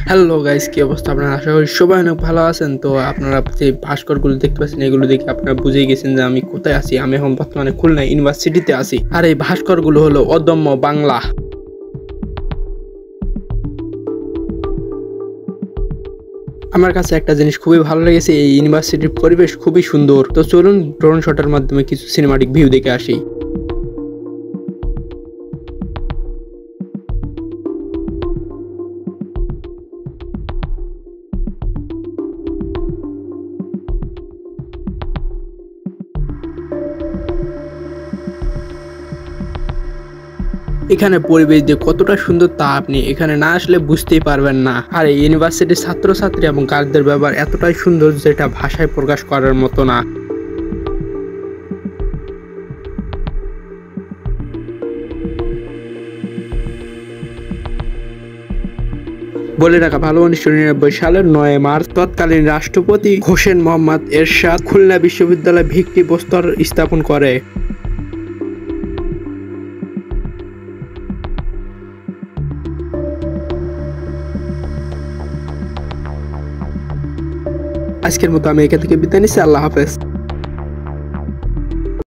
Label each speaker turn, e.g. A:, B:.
A: Hello guys, কি অবস্থা? আপনারা আশা করি সবাই অনেক ভালো আছেন। তো আপনারা যে ভাস্করগুলো দেখতে পাচ্ছেন, এগুলো দেখে আপনারা বুঝেই গেছেন যে আমি কোথায় আছি। আমি এখন বর্তমানে খুলনা ইউনিভার্সিটিতে আছি। আর এই ভাস্করগুলো হলো অদম্য বাংলা। আমার কাছে একটা জিনিস খুবই ভালো লেগেছে, এই ইউনিভার্সিটির পরিবেশ খুবই সুন্দর। তো চলুন ড্রোন শটের মাধ্যমে কিছু সিনেমাটিক ভিউ দেখে আসি। এখানে পরিবেশ যে কতটা সুন্দর তা আপনি এখানে না আসলে বুঝতেই পারবেন না। আর এই ইউনিভার্সিটির ছাত্রছাত্রী এবং গার্ডদের ব্যবহার এতটাই সুন্দর যেটা ভাষায় প্রকাশ করার মতো না। বলে রাখা ভালো, 1999 সালের 9 মার্চ তৎকালীন রাষ্ট্রপতি হোসেন মোহাম্মদ এরশাদ খুলনা বিশ্ববিদ্যালয় ভিত্তিপ্রস্তর স্থাপন করে। আজকের মতো আমি এখান থেকে বিদায় নিচ্ছি। আল্লাহ হাফেজ।